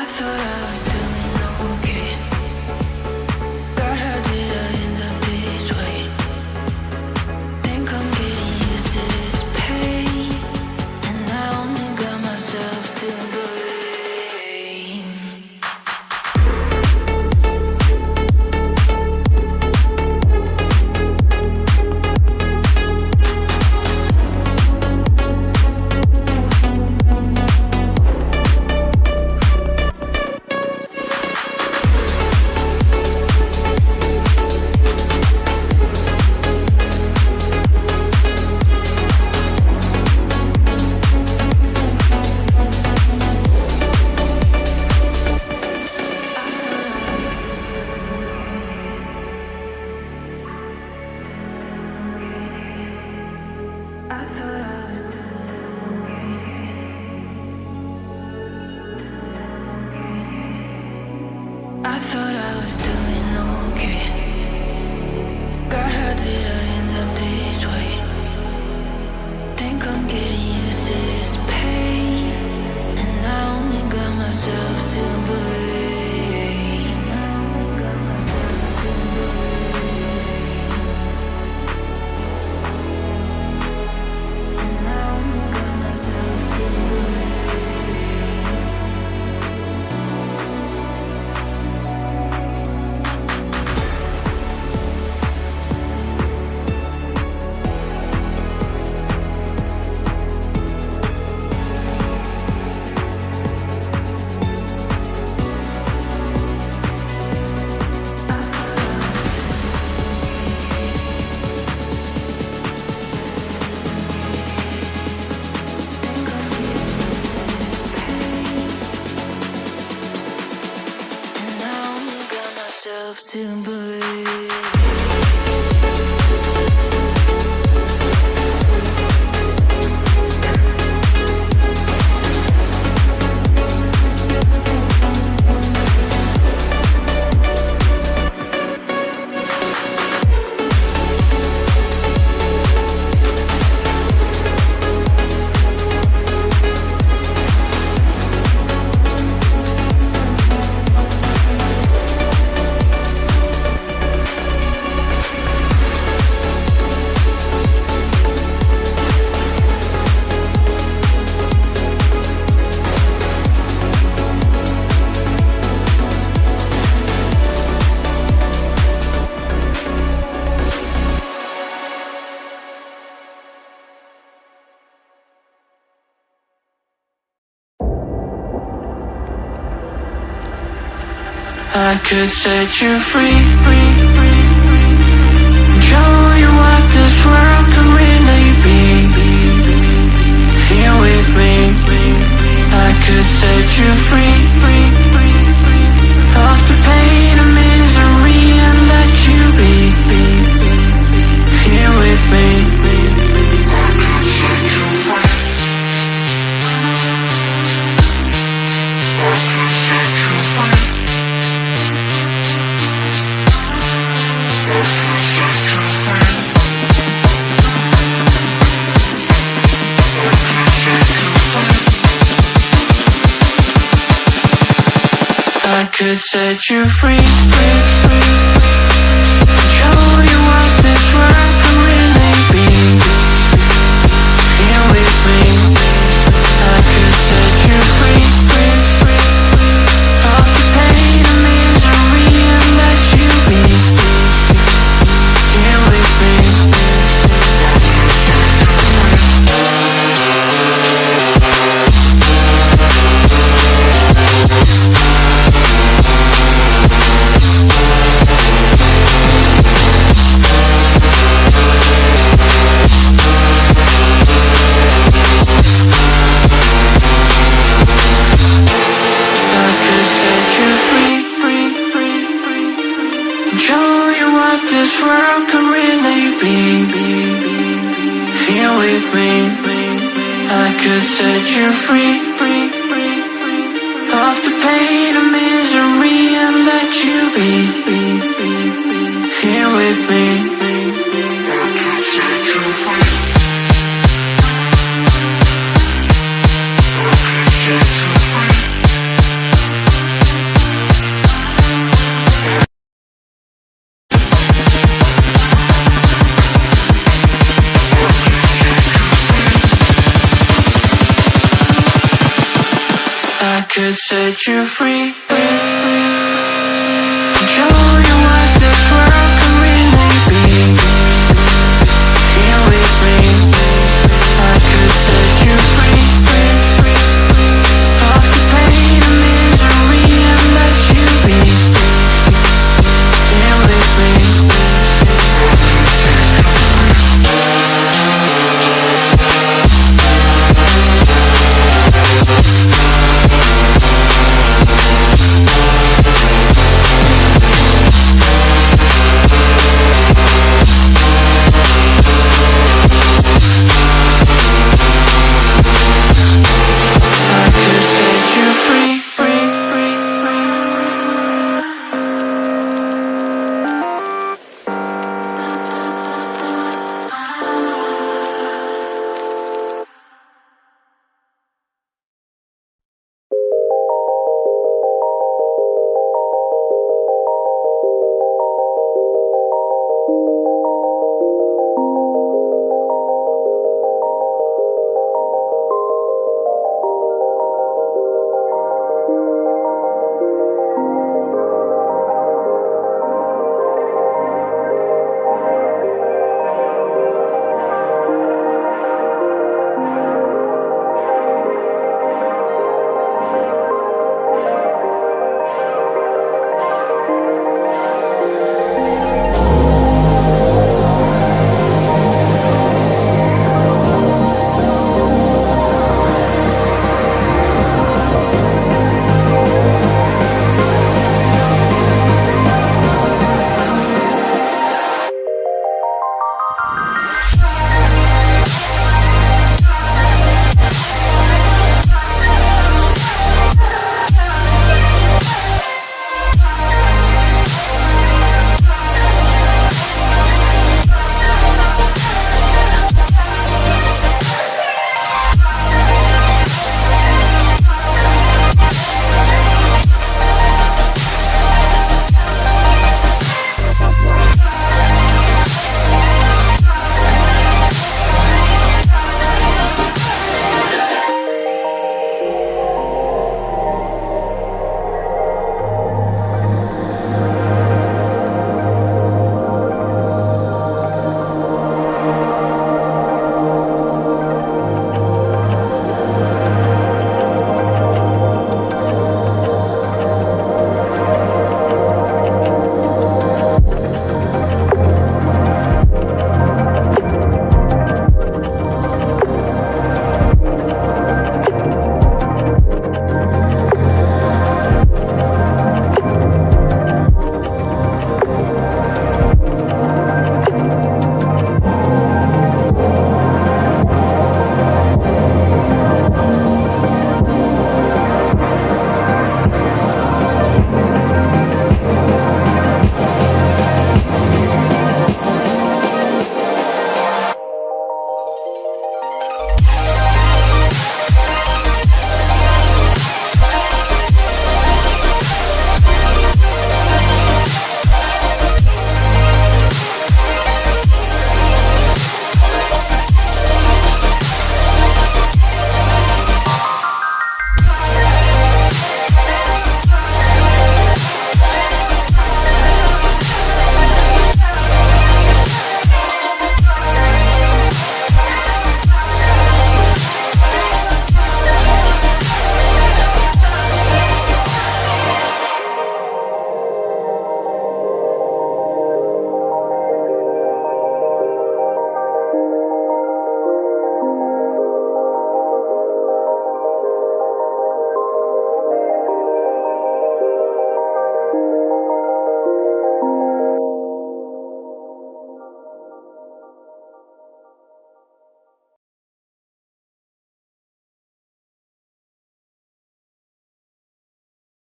thought I was doing okay. God, how did I end up this way? Think I'm getting used to this pain, and I only got myself to blame. I thought I was doing okay. God, how did I end up this way? Think I'm getting used to this pain, and I only got myself to blame. To believe. I could set you free, show you what this world could really be. Here with me, I could set you free of the pain and misery and let you be. Here with me, I could set you free. I could set you free. I could set you free, show you what this world can really be. Here with me, I could set you free of the pain and misery and let you be. Here with me, this world could really be. Here with me, I could set you free of the pain and misery and let you be. Here with me, I could set you free. I could set you free. set you free.